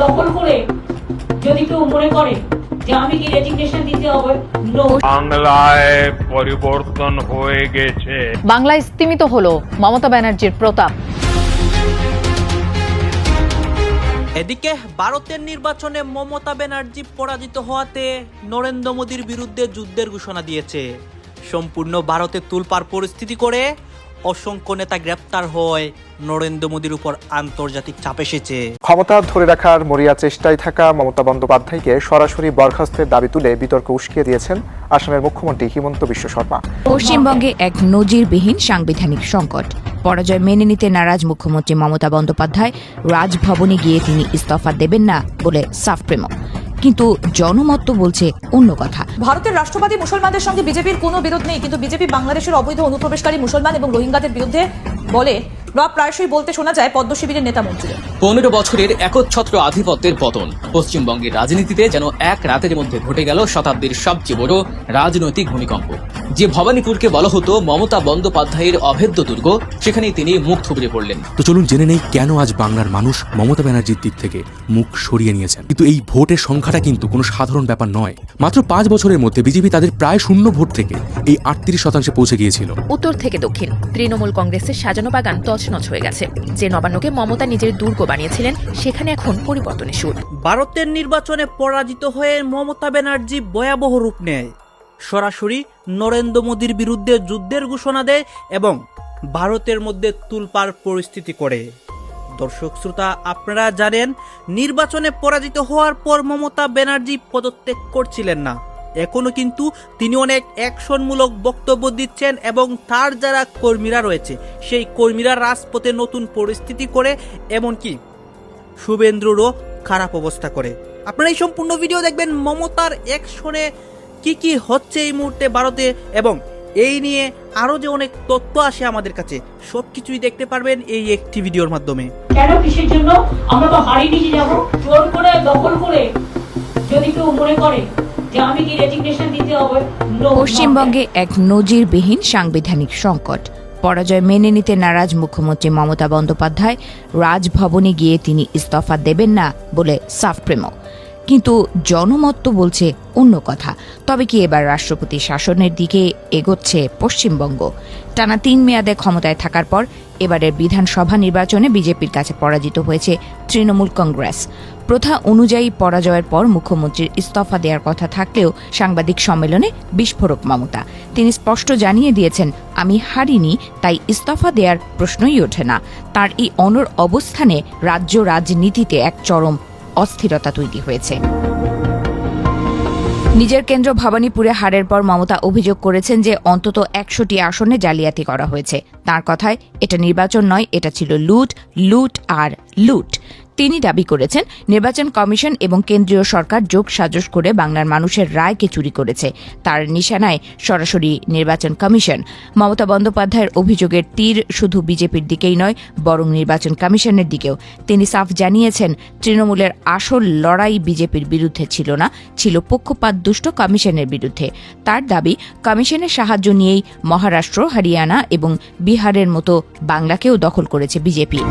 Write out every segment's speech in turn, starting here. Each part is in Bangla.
দখল করে যদি কেউ মনে করে যে আমি কি রেজিগনেশন দিতে হবে, নো। বাংলায় পরিবর্তন হয়ে গেছে। বাংলায় স্তিমিত হলো মমতা ব্যানার্জির প্রতাপ। এদিকে ভারতের নির্বাচনে মমতা ব্যানার্জি পরাজিত হওয়াতে নরেন্দ্র মোদীর বিরুদ্ধে যুদ্ধের ঘোষণা দিয়েছে। সম্পূর্ণ ভারতে তুলপাড় পরিস্থিতি করে অসংখ্য নেতা গ্রেপ্তার হয়, নরেন্দ্র মোদীর উপর আন্তর্জাতিক চাপ এসেছে। ক্ষমতা ধরে রাখার মরিয়া চেষ্টায় থাকা মমতা বন্দ্যোপাধ্যায়কে সরাসরি বরখাস্তের দাবি তুলে বিতর্ক উস্কিয়ে দিয়েছেন আসামের মুখ্যমন্ত্রী হিমন্ত বিশ্ব শর্মা। পশ্চিমবঙ্গে এক নজিরবিহীন সাংবিধানিক সংকট। পরাজয় মেনে নিতে নারাজ মুখ্যমন্ত্রী মমতা বন্দ্যোপাধ্যায় রাজভবনে গিয়ে তিনি ইস্তফা দেবেন না বলে সাফ প্রেম, কিন্তু জনমত বলছে অন্য কথা। ভারতের রাষ্ট্রবাদী মুসলমানদের সঙ্গে বিজেপির কোনো বিরোধ নেই, কিন্তু বিজেপি বাংলাদেশের অবৈধ অনুপ্রবেশকারী মুসলমান এবং রোহিঙ্গাদের বিরুদ্ধে বলে প্রায়শই বলতে শোনা যায় পদ্ম শিবিরের নেতা মন্ত্রীদের। 15 বছরের একচ্ছত্র আধিপত্যের পতন পশ্চিমবঙ্গের রাজনীতিতে যেন এক রাতের মধ্যে ঘটে গেল শতাব্দীর সবচেয়ে বড় রাজনৈতিক ভূমিকম্প। যে ভবানীপুরকে বলা হতো মমতা বন্দ্যোপাধ্যায়ের অভেদ্য দুর্গ, সেখানেই তিনি মুখ থুবড়ে পড়লেন। তো চলুন জেনে নেই কেন আজ বাংলার মানুষ মমতা ব্যানার্জির দিক থেকে মুখ সরিয়ে নিয়েছেন। কিন্তু এই ভোটের সংখ্যাটা কিন্তু কোনো সাধারণ ব্যাপার নয়। মাত্র 5 বছরের মধ্যে বিজেপি তাদের প্রায় শূন্য ভোট থেকে এই 38% পৌঁছে গিয়েছিল। উত্তর থেকে দক্ষিণ তৃণমূল কংগ্রেসের সাজানো বাগান তছনছ হয়ে গেছে। যে নবান্নকে মমতা নিজের দুর্গ বানিয়েছিলেন, সেখানে এখন পরিবর্তনের সুর। ভারতের নির্বাচনে পরাজিত হয়ে মমতা ব্যানার্জি ভয়াবহ রূপ নেয়, সরাসরি নরেন্দ্র মোদীর বিরুদ্ধে যুদ্ধের ঘোষণা দেয় এবং ভারতের মধ্যে তুলপাড় পরিস্থিতি করে। দর্শক শ্রোতা, আপনারা জানেন নির্বাচনে পরাজিত হওয়ার পর মমতা ব্যানার্জি পদত্যাগ করছিলেন না। এখনো কিন্তু তিনি অনেক অ্যাকশনমূলক বক্তব্য দিচ্ছেন এবং তার যারা কর্মীরা রয়েছে সেই কর্মীরা রাজপথে নতুন পরিস্থিতি করে, এমনকি শুভেন্দুরও খারাপ অবস্থা করে। আপনারা এই সম্পূর্ণ ভিডিও দেখবেন মমতার অ্যাকশনে কি কি হচ্ছে এই মুহূর্তে ভারতে, এবং এই নিয়ে আরো যে অনেক তথ্য আসে আমাদের কাছে, সবকিছুই দেখতে পারবেন এই একটি ভিডিওর মাধ্যমে। কেন, কিসের জন্য? আমরা তো হারিয়ে নিয়ে যাবো। জোর করে দখল করে যদি কেউ মনে করে যে আমি কি রেজিগনেশন দিতে হবে, নো। পশ্চিমবঙ্গে এক নজিরবিহীন সাংবিধানিক সংকট। পরাজয় মেনে নিতে নারাজ মুখ্যমন্ত্রী মমতা বন্দ্যোপাধ্যায় রাজভবনে গিয়ে তিনি ইস্তফা দেবেন না বলে সাফ প্রেম, কিন্তু জনমত বলছে অন্য কথা। তবে কি এবার রাষ্ট্রপতি শাসনের দিকে এগোচ্ছে পশ্চিমবঙ্গ? টানা 3 মেয়াদে ক্ষমতায় থাকার পর এবারের বিধানসভা নির্বাচনে বিজেপির কাছে পরাজিত হয়েছে তৃণমূল কংগ্রেস। প্রথা অনুযায়ী পরাজয়ের পর মুখ্যমন্ত্রীর ইস্তফা দেওয়ার কথা থাকলেও সাংবাদিক সম্মেলনে বিস্ফোরক মমতা। তিনি স্পষ্ট জানিয়ে দিয়েছেন, আমি হারিনি, তাই ইস্তফা দেওয়ার প্রশ্নই ওঠে না। তার এই অনড় অবস্থানে রাজ্য রাজনীতিতে এক চরম অস্থিরতা তৈরি হয়েছে। নিজের কেন্দ্র ভবানীপুরে হারের পর মমতা অভিযোগ করেছেন যে অন্তত 100টি আসনে জালিয়াতি করা হয়েছে। তার কথায় এটা নির্বাচন নয়, এটা ছিল লুট, লুট আর লুট। তিনি দাবি করেছেন নির্বাচন কমিশন এবং কেন্দ্রীয় সরকার যোগ সাজস করে বাংলার মানুষের রায়কে চুরি করেছে। তার নিশানায় সরাসরি নির্বাচন কমিশন। মমতা বন্দ্যোপাধ্যায়ের অভিযোগের তীর শুধু বিজেপির দিকেই নয়, বরং নির্বাচন কমিশনের দিকেও। তিনি সাফ জানিয়েছেন, তৃণমূলের আসল লড়াই বিজেপির বিরুদ্ধে ছিল না, ছিল পক্ষপাতদুষ্ট কমিশনের বিরুদ্ধে। তার দাবি, কমিশনের সাহায্য নিয়েই মহারাষ্ট্র, হরিয়ানা এবং বিহারের মতো বাংলাকেও দখল করেছে বিজেপি।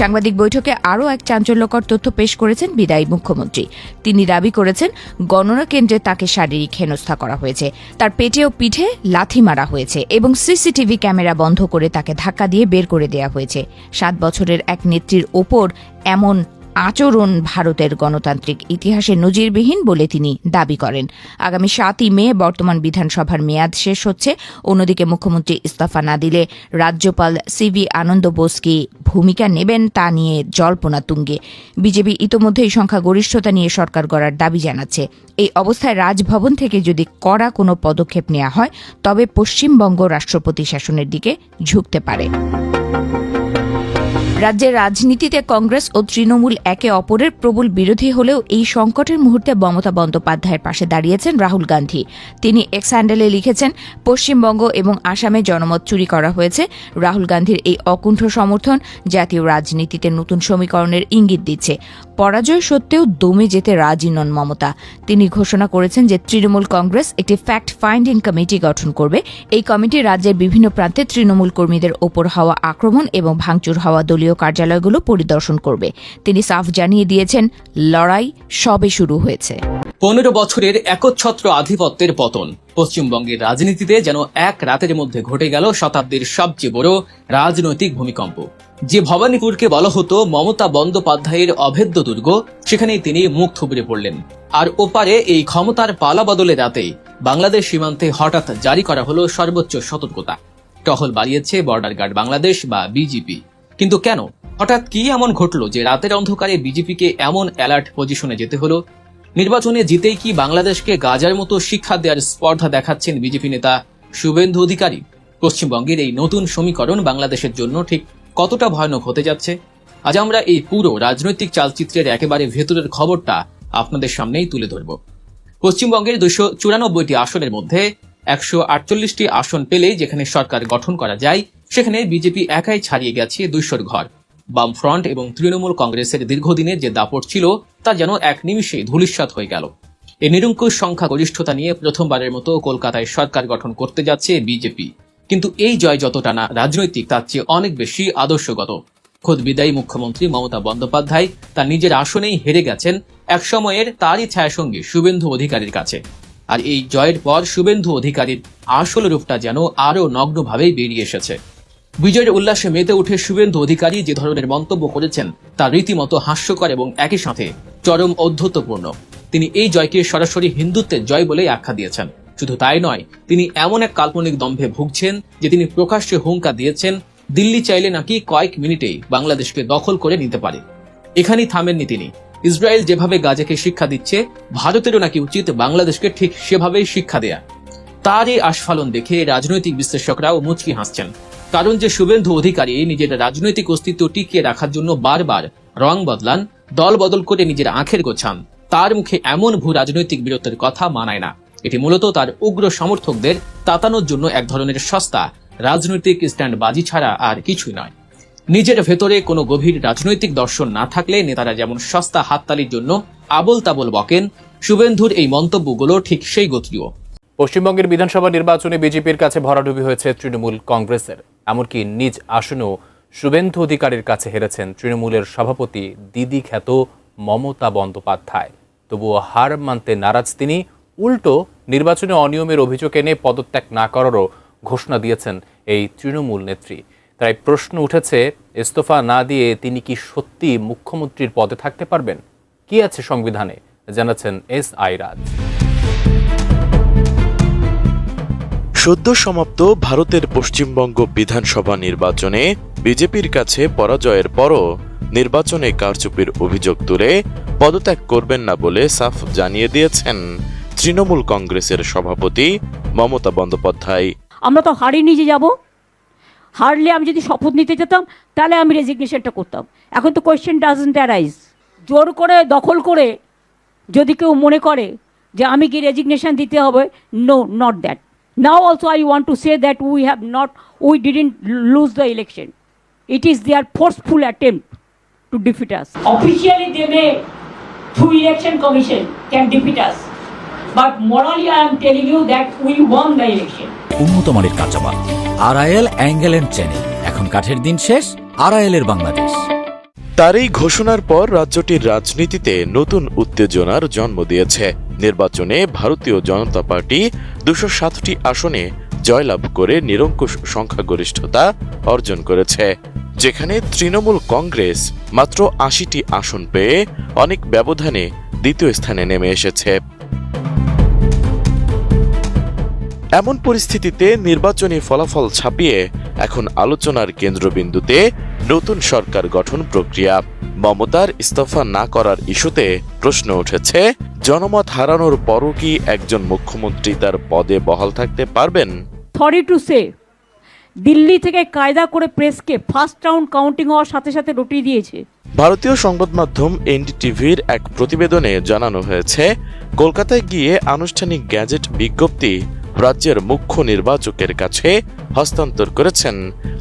সাংবাদিক বৈঠকে আরও এক চাঞ্চল্যকর তথ্য পেশ করেছেন বিদায়ী মুখ্যমন্ত্রী। তিনি দাবি করেছেন, গণনা কেন্দ্রে তাকে শারীরিক হেনস্থা করা হয়েছে, তার পেটে ও পিঠে লাথি মারা হয়েছে এবং সিসিটিভি ক্যামেরা বন্ধ করে তাকে ধাক্কা দিয়ে বের করে দেওয়া হয়েছে। 7 বছরের এক নেত্রীর ওপর এমন আচরণ ভারতের গণতান্ত্রিক ইতিহাসে নজিরবিহীন বলে তিনি দাবি করেন। আগামী 7ই মে বর্তমান বিধানসভার মেয়াদ শেষ হচ্ছে। অন্যদিকে মুখ্যমন্ত্রী ইস্তফা না দিলে রাজ্যপাল সিভি আনন্দ বোস কি ভূমিকা নেবেন তা নিয়ে জল্পনা তুঙ্গে। বিজেপি ইতোমধ্যেই সংখ্যাগরিষ্ঠতা নিয়ে সরকার গড়ার দাবি জানাচ্ছে। এই অবস্থায় রাজভবন থেকে যদি কড়া কোনো পদক্ষেপ নেওয়া হয়, তবে পশ্চিমবঙ্গ রাষ্ট্রপতি শাসনের দিকে ঝুঁকতে পারে। রাজ্যের রাজনীতিতে কংগ্রেস ও তৃণমূল একে অপরের প্রবল বিরোধী হলেও এই সংকটের মুহূর্তে মমতা বন্দ্যোপাধ্যায়ের পাশে দাঁড়িয়েছেন রাহুল গান্ধী। তিনি এক্স হ্যান্ডেলে লিখেছেন, পশ্চিমবঙ্গ এবং আসামে জনমত চুরি করা হয়েছে। রাহুল গান্ধীর এই অকুণ্ঠ সমর্থন জাতীয় রাজনীতিতে নতুন সমীকরণের ইঙ্গিত দিচ্ছে। পরাজয় সত্ত্বেও দমে যেতে রাজি নন মমতা। তিনি ঘোষণা করেছেন যে তৃণমূল কংগ্রেস একটি ফ্যাক্ট ফাইন্ডিং কমিটি গঠন করবে। এই কমিটি রাজ্যের বিভিন্ন প্রান্তে তৃণমূল কর্মীদের ওপর হওয়া আক্রমণ এবং ভাঙচুর হওয়া দলীয় কার্যালয়গুলো পরিদর্শন করবে। তিনি সাফ জানিয়ে দিয়েছেন, লড়াই সবে শুরু হয়েছে। 15 বছরের একচ্ছত্র আধিপত্যের পতন পশ্চিমবঙ্গের রাজনীতিতে যেন এক রাতের মধ্যে ঘটে গেল শতাব্দীর সবচেয়ে বড় রাজনৈতিক ভূমিকম্প। যে ভবানীপুরকে বলা হতো মমতা বন্দ্যোপাধ্যায়ের অভেদ্য দুর্গ, সেখানেই তিনি মুখ থুবড়ে পড়লেন। আর ওপারে এই ক্ষমতার পালা বদলের রাতেই বাংলাদেশ সীমান্তে হঠাৎ জারি করা হলো সর্বোচ্চ সতর্কতা। টহল বাড়িয়েছে বর্ডার গার্ড বাংলাদেশ বা বিজিপি। কিন্তু কেন, হঠাৎ কি এমন ঘটলো যে রাতের অন্ধকারে বিজেপিকে এমন অ্যালার্ট পজিশনে যেতে হলো? নির্বাচনে জিতেই কি বাংলাদেশকে গাজার মতো শিক্ষা দেওয়ার স্পর্ধা দেখাচ্ছেন বিজেপি নেতা শুভেন্দু অধিকারী? পশ্চিমবঙ্গের এই নতুন সমীকরণ বাংলাদেশের জন্য ঠিক কতটা ভয়ানক হতে যাচ্ছে? আজ আমরা এই পুরো রাজনৈতিক চালচিত্রের একেবারে ভেতরের খবরটা আপনাদের সামনেই তুলে ধরব। পশ্চিমবঙ্গের 294টি আসনের মধ্যে 148টি আসন পেলেই যেখানে সরকার গঠন করা যায়, সেখানে বিজেপি একাই ছাড়িয়ে গেছে 200 ঘর। বামফ্রন্ট এবং তৃণমূল কংগ্রেসের দীর্ঘদিনের যে দাপট ছিল তা যেন এক নিমিষে ধূলিসাৎ হয়ে গেল। এই নিরঙ্কুশ সংখ্যাগরিষ্ঠতা নিয়ে প্রথমবারের মতো কলকাতায় সরকার গঠন করতে যাচ্ছে বিজেপি। কিন্তু এই জয় যতটা না রাজনৈতিক, তার চেয়ে অনেক বেশি আদর্শগত। খোদ বিদায়ী মুখ্যমন্ত্রী মমতা বন্দ্যোপাধ্যায় তার নিজের আসনেই হেরে গেছেন একসময়ের তারই ছায়াসঙ্গী শুভেন্দু অধিকারীর কাছে। আর এই জয়ের পর শুভেন্দু অধিকারীর আসল রূপটা যেন আরও নগ্নভাবেই বেরিয়ে এসেছে। বিজয়ের উল্লাসে মেতে উঠে শুভেন্দু অধিকারী যে ধরনের মন্তব্য করেছেন তা রীতিমতো হাস্যকর এবং একই সাথে চরম ঔদ্ধত্যপূর্ণ। তিনি এই জয়কে সরাসরি হিন্দুত্বের জয় বলেই আখ্যা দিয়েছেন। শুধু তাই নয়, তিনি এমন এক কাল্পনিক দম্ভে ভুগছেন যে তিনি প্রকাশ্যে হুঙ্কার দিয়েছেন দিল্লি চাইলে নাকি কয়েক মিনিটেই বাংলাদেশকে দখল করে নিতে পারে। এখানেই থামেননি তিনি। ইসরায়েল যেভাবে গাজাকে শিক্ষা দিচ্ছে, ভারতেরও নাকি উচিত বাংলাদেশকে ঠিক সেভাবেই শিক্ষা দেয়া। তার এই আস্ফালন দেখে রাজনৈতিক বিশ্লেষকরাও মুচকি হাসছেন। কারণ যে শুভেন্দু অধিকারী নিজের রাজনৈতিক অস্তিত্ব টিকিয়ে রাখার জন্য বারবার রং বদলান, দল বদল করে নিজের আঁখের গোছান, তার মুখে এমন ভূ রাজনৈতিক বীরত্বের কথা মানায় না। এটি মূলত তার উগ্র সমর্থকদের তাতানোর জন্য এক ধরনের সস্তা রাজনৈতিক স্ট্যান্ডবাজি ছাড়া আর কিছুই নয়। নিজের ভেতরে কোনো গভীর রাজনৈতিক দর্শন না থাকলে নেতারা যেমন সস্তা হাততালির জন্য আবল তাবল বকেন, শুভেন্দুর এই মন্তব্যগুলো ঠিক সেই গোত্রীয়। পশ্চিমবঙ্গের বিধানসভা নির্বাচনে বিজেপির কাছে ভরাডুবি হয়েছে তৃণমূল কংগ্রেসের। এমনকি নিজ আসনেও শুভেন্দু অধিকারীর কাছে হেরেছেন তৃণমূলের সভাপতি দিদি খ্যাত মমতা বন্দ্যোপাধ্যায়। তবুও হার মানতে নারাজ তিনি। উল্টো নির্বাচনে অনিয়মের অভিযোগ এনে পদত্যাগ না করারও ঘোষণা দিয়েছেন এই তৃণমূল নেত্রী। তাই প্রশ্ন উঠেছে, ইস্তফা না দিয়ে তিনি কি সত্যি মুখ্যমন্ত্রীর পদে থাকতে পারবেন? কি আছে সংবিধানে, জানাচ্ছেন SI রাজ। সদ্য সমাপ্ত ভারতের পশ্চিমবঙ্গ বিধানসভা নির্বাচনে বিজেপির কাছে পরাজয়ের পরও নির্বাচনে কারচুপির অভিযোগ তুলে পদত্যাগ করবেন না বলে সাফ জানিয়ে দিয়েছেন তৃণমূল কংগ্রেসের সভাপতি মমতা বন্দ্যোপাধ্যায়। আমরা তো হারিয়ে যে যাব, হারলে আমি যদি শপথ নিতে যেতাম তাহলে আমি রেজিগনেশনটা করতাম। এখন তো কোয়েশ্চেন ডাজন্ট অ্যারাইজ। জোর করে দখল করে যদি কেউ মনে করে যে আমি কি রেজিগনেশন দিতে হবে, no, not that. Now also I want to say that we didn't lose the election. It is their forceful attempt to defeat us. Officially they may, through election commission, can defeat us. But morally I am telling you that we won the election. উন্নত মানের কাঁচামাল, RIL অ্যাঙ্গেল এন্ড চ্যানেল। এখন কাঠের দিন শেষ, RIL এর বাংলাদেশ। তার এই ঘোষণার পর রাজ্যটির রাজনীতিতে নতুন উত্তেজনার জন্ম দিয়েছে। নির্বাচনে ভারতীয় জনতা পার্টি 207টি আসনে জয়লাভ করে নিরঙ্কুশ সংখ্যাগরিষ্ঠতা অর্জন করেছে, যেখানে তৃণমূল কংগ্রেস মাত্র 80টি আসন পেয়ে অনেক ব্যবধানে দ্বিতীয় স্থানে নেমে এসেছে। এমন পরিস্থিতিতে নির্বাচনী ফলাফল ছাপিয়ে এখন আলোচনার কেন্দ্রবিন্দুতে নতুন সরকার গঠন প্রক্রিয়া। মমতার ইস্তফা না করার ইস্যুতে প্রশ্ন উঠেছে, জনমত হারানোর পরও কি একজন মুখ্যমন্ত্রী তার পদে বহাল থাকতে পারবেন? সরি টু সে, দিল্লি থেকে কায়দা করে প্রেসকে ফার্স্ট রাউন্ড কাউন্টিং হওয়ার সাথে সাথে রটিয়ে দিয়েছে। ভারতীয় সংবাদ মাধ্যম NDTVর এক প্রতিবেদনে জানানো হয়েছে, কলকাতায় গিয়ে আনুষ্ঠানিক গ্যাজেট বিজ্ঞপ্তি রাজ্যের মুখ্য নির্বাচকের কাছে হস্তান্তর করেছেন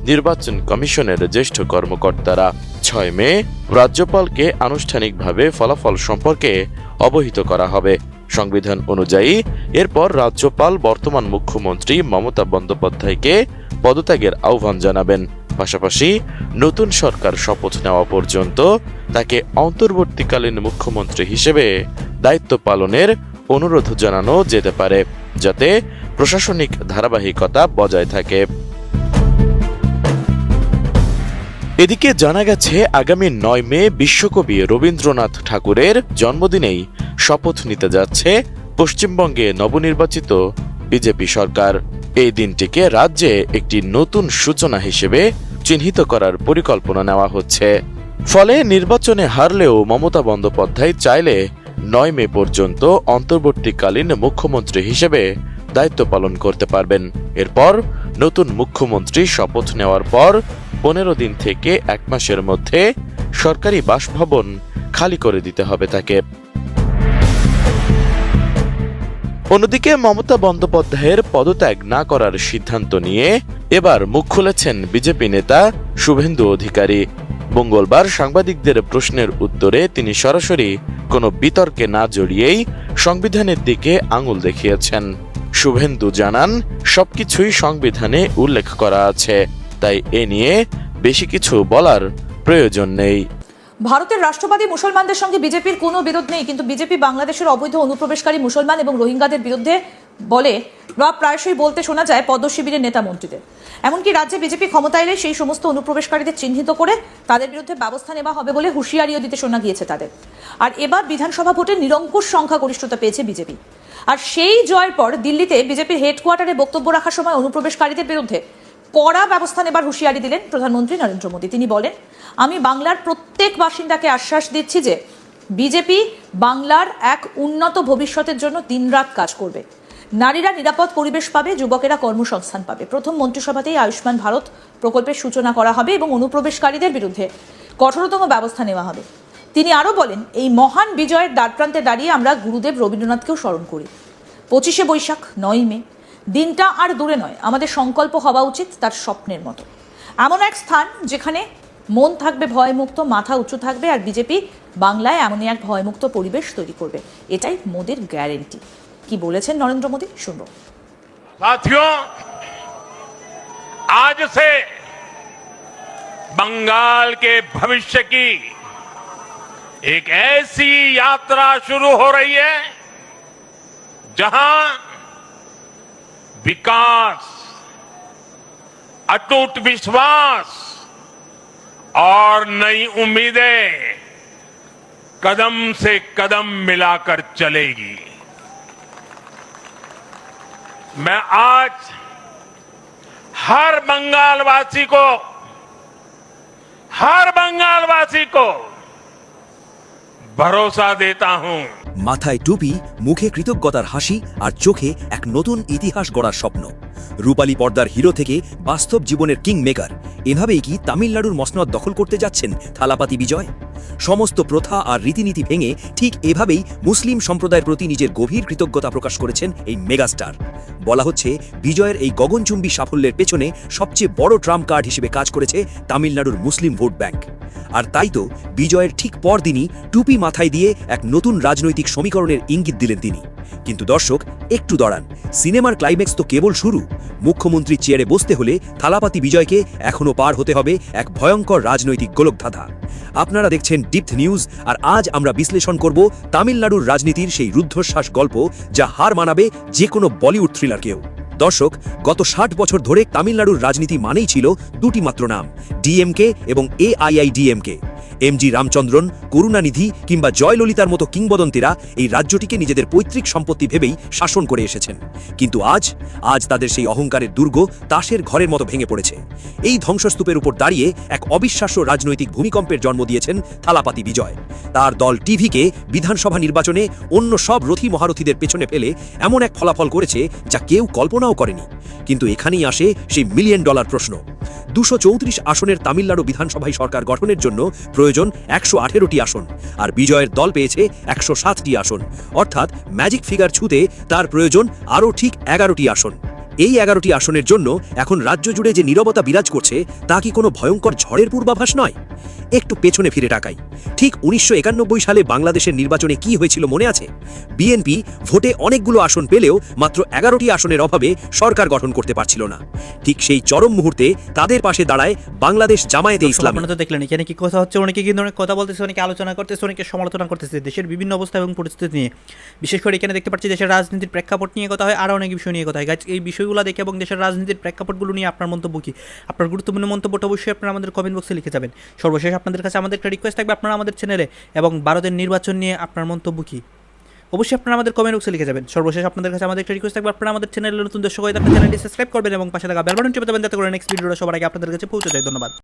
নির্বাচন কমিশনের জ্যেষ্ঠ কর্মকর্তারা। 6 মে রাজ্যপালকে আনুষ্ঠানিকভাবে ফলাফল সম্পর্কে অবহিত করা হবে। সংবিধান অনুযায়ী এরপর রাজ্যপাল বর্তমান মুখ্যমন্ত্রী মমতা বন্দ্যোপাধ্যায়কে পদত্যাগের আহ্বান জানাবেন। পাশাপাশি নতুন সরকার শপথ নেওয়া পর্যন্ত তাকে অন্তর্বর্তীকালীন মুখ্যমন্ত্রী হিসেবে দায়িত্ব পালনের অনুরোধ জানানো যেতে পারে, যাতে প্রশাসনিক ধারাবাহিকতা বজায় থাকে। এদিকে জানা গেছে আগামী 9 মে বিশ্বকবি রবীন্দ্রনাথ ঠাকুরের জন্মদিনেই শপথ নিতে যাচ্ছে পশ্চিমবঙ্গে নবনির্বাচিত বিজেপি সরকার। এই দিনটিকে রাজ্যে একটি নতুন সূচনা হিসেবে চিহ্নিত করার পরিকল্পনা নেওয়া হচ্ছে। ফলে নির্বাচনে হারলেও মমতা বন্দ্যোপাধ্যায় চাইলে 9 মে পর্যন্ত অন্তর্বর্তীকালীন মুখ্যমন্ত্রী হিসেবে দায়িত্ব পালন করতে পারবেন। এরপর নতুন মুখ্যমন্ত্রী শপথ নেওয়ার পর 15 দিন থেকে 1 মাসের মধ্যে সরকারি বাসভবন খালি করে দিতে হবে তাকে। অন্যদিকে মমতা বন্দ্যোপাধ্যায়ের পদত্যাগ না করার সিদ্ধান্ত নিয়ে এবার মুখ খুলেছেন বিজেপি নেতা শুভেন্দু অধিকারী। মঙ্গলবার সাংবাদিকদের প্রশ্নের উত্তরে তিনি সরাসরি কোনো বিতর্কে না জড়িয়েই সংবিধানের দিকে আঙুল দেখিয়েছেন। শুভেন্দু জানান, সবকিছুই সংবিধানে উল্লেখ করা আছে, তাই এ নিয়ে বেশি কিছু বলার প্রয়োজন নেই। ভারতের রাষ্ট্রবাদী মুসলমানদের সঙ্গে বিজেপির কোনো বিরোধ নেই, কিন্তু বিজেপি বাংলাদেশের অবৈধ অনুপ্রবেশকারী মুসলমান এবং রোহিঙ্গাদের বিরুদ্ধে বলে প্রায়শই বলতে শোনা যায় পদ্ম শিবিরের নেতা মন্ত্রীদের। এমনকি রাজ্যে বিজেপি ক্ষমতা এলে সেই সমস্ত অনুপ্রবেশকারীদের চিহ্নিত করে তাদের বিরুদ্ধে ব্যবস্থা নেওয়া হবে বলে হুঁশিয়ারিও দিতে শোনা গিয়েছে তাদের। আর এবার বিধানসভা ভোটে নিরঙ্কুশ সংখ্যাগরিষ্ঠতা পেয়েছে বিজেপি। আর সেই জয়ের পর দিল্লিতে বিজেপির হেডকোয়ার্টারে বক্তব্য রাখার সময় অনুপ্রবেশকারীদের বিরুদ্ধে কড়া ব্যবস্থা নেবার হুঁশিয়ারি দিলেন প্রধানমন্ত্রী নরেন্দ্র মোদী। তিনি বলেন, আমি বাংলার প্রত্যেক বাসিন্দাকে আশ্বাস দিচ্ছি যে বিজেপি বাংলার এক উন্নত ভবিষ্যতের জন্য দিনরাত কাজ করবে। নারীরা নিরাপদ পরিবেশ পাবে, যুবকেরা কর্মসংস্থান পাবে। প্রথম মন্ত্রিসভাতেই আয়ুষ্মান ভারত প্রকল্পের সূচনা করা হবে এবং অনুপ্রবেশকারীদের বিরুদ্ধে কঠোরতম ব্যবস্থা নেওয়া হবে। তিনি আরও বলেন, এই মহান বিজয়ের দ্বারপ্রান্তে দাঁড়িয়ে আমরা গুরুদেব রবীন্দ্রনাথকেও স্মরণ করি। 25শে বৈশাখ, 9ই মে দিনটা আর দূরে নয়, আমাদের সংকল্প হওয়া উচিত তার স্বপ্নের মতো। এমন এক স্থান যেখানে মন থাকবে ভয়মুক্ত, মাথা উঁচু থাকবে, আর বিজেপি বাংলায় এমনই এক ভয়মুক্ত পরিবেশ তৈরি করবে। এটাই মোদির গ্যারেন্টি। কি বলেছেন নরেন্দ্র মোদী, শুনবো। साथियों, आज से बंगाल के भविष्य की एक ऐसी यात्रा शुरू हो रही है जहां विकास, अटूट विश्वास और नई उम्मीदें कदम से कदम मिलाकर चलेगी। मैं आज हर बंगालवासी को भरोसा देता हूं। মাথায় টুপি, মুখে কৃতজ্ঞতার হাসি আর চোখে এক নতুন ইতিহাস গড়ার স্বপ্ন। রূপালী পর্দার হিরো থেকে বাস্তব জীবনের কিং মেকার, এভাবেই কি তামিলনাড়ুর মসনদ দখল করতে যাচ্ছেন থালাপাতি বিজয়? সমস্ত প্রথা আর রীতিনীতি ভেঙে ঠিক এভাবেই মুসলিম সম্প্রদায়ের প্রতি নিজের গভীর কৃতজ্ঞতা প্রকাশ করেছেন এই মেগাস্টার। বলা হচ্ছে বিজয়ের এই গগনচুম্বী সাফল্যের পেছনে সবচেয়ে বড় ট্রাম্প কার্ড হিসেবে কাজ করেছে তামিলনাড়ুর মুসলিম ভোট ব্যাংক। আর তাই তো বিজয়ের ঠিক পরদিনই টুপি মাথায় দিয়ে এক নতুন রাজনৈতিক সমীকরণের ইঙ্গিত দিলেন তিনি। কিন্তু দর্শক, একটু দাঁড়ান, সিনেমার ক্লাইম্যাক্স তো কেবল শুরু। মুখ্যমন্ত্রী চেয়ারে বসতে হলে থালাপাতি বিজয়কে এখনও পার হতে হবে এক ভয়ঙ্কর রাজনৈতিক গোলকধাঁধা। আপনারা দেখছেন ডিপথ নিউজ, আর আজ আমরা বিশ্লেষণ করব তামিলনাড়ুর রাজনীতির সেই রুদ্ধশ্বাস গল্প যা হার মানাবে যে কোনো বলিউড থ্রিলারকেও। দর্শক, গত 60 বছর ধরে তামিলনাড়ুর রাজনীতি মানেই ছিল দুটি মাত্র নাম, ডিএমকে এবং এআইআইডিএমকে। এমজি রামচন্দ্রন, করুণানিধি কিংবা জয়ললিতার মতো কিংবদন্তিরা এই রাজ্যটিকে নিজেদের পৈতৃক সম্পত্তি ভেবেই শাসন করে এসেছেন। কিন্তু আজ তাদের সেই অহংকারের দুর্গ তাসের ঘরের মতো ভেঙে পড়েছে। এই ধ্বংসস্তূপের উপর দাঁড়িয়ে এক অবিশ্বাস্য রাজনৈতিক ভূমিকম্পের জন্ম দিয়েছেন থালাপাতি বিজয়। তার দল টিভিকে বিধানসভা নির্বাচনে অন্য সব রথী মহারথীদের পেছনে ফেলে এমন এক ফলাফল করেছে যা কেউ কল্পনাও করেনি। কিন্তু এখানেই আসে সেই $1 মিলিয়ন প্রশ্ন। 234 আসনের তামিলনাড়ু বিধানসভায় সরকার গঠনের জন্য প্রয়োজন 118টি আসন, আর বিজয়ের দল পেয়েছে 107টি আসন। অর্থাৎ ম্যাজিক ফিগার ছুঁতে তার প্রয়োজন আরও ঠিক 11টি আসন। এই 11টি আসনের জন্য এখন রাজ্য জুড়ে যে নীরবতা বিরাজ করছে তা কি কোনো ভয়ঙ্কর ঝড়ের পূর্বাভাস নয়? একটু পেছনে ফিরে তাকাই। ঠিক 1991 সালে বাংলাদেশের নির্বাচনে কি হয়েছিল মনে আছে? বিএনপি ভোটে অনেকগুলো আসন পেলেও মাত্র 11টি আসনের অভাবে সরকার গঠন করতে পারছিল না। ঠিক সেই চরম মুহূর্তে তাদের পাশে দাঁড়ায় বাংলাদেশ জামায়াতে ইসলামী। আপনারা তো দেখলেন এখানে কি কথা হচ্ছে, অনেকে কিন্তু অনেক কথা বলতেছে, অনেকে আলোচনা করতেছে, অনেকে সমালোচনা করতেছে দেশের বিভিন্ন অবস্থা এবং পরিস্থিতি নিয়ে। বিশেষ করে এখানে দেখতে পাচ্ছি দেশের রাজনীতির প্রেক্ষাপট নিয়ে কথা হয়, আরও অনেক বিষয় নিয়ে কথা হয়। গাইজ, এই বিষয়গুলো দেখে এবং দেশের রাজনীতির প্রেক্ষাপটগুলো নিয়ে আপনার মন্তব্য কি? আপনার গুরুত্বপূর্ণ মন্তব্যটা অবশ্যই আপনারা আমাদের কমেন্ট বক্সে লিখে যাবেন। সর্বশেষ আপনাদের কাছে আমাদের একটা রিকোয়েস্ট থাকবে, আপনারা আমাদের চ্যানেলে এবং ভারতের নির্বাচন নিয়ে আপনার মন্তব্য কি অবশ্যই আপনারা আমাদের কমেন্ট বক্সে লিখে যাবেন। সর্বশেষ আপনাদের কাছে আমাদের একটা রিকোয়েস্ট থাকবে, আপনারা আমাদের চ্যানেলে নতুন দর্শক হয়ে থাকলে চ্যানেলটি সাবস্ক্রাইব করবেন এবং পাশে থাকা বেল বাটন টিপে দেবেন যাতে করে নেক্সট ভিডিওটা সবার আগে আপনাদের কাছে পৌঁছে যায়। ধন্যবাদ।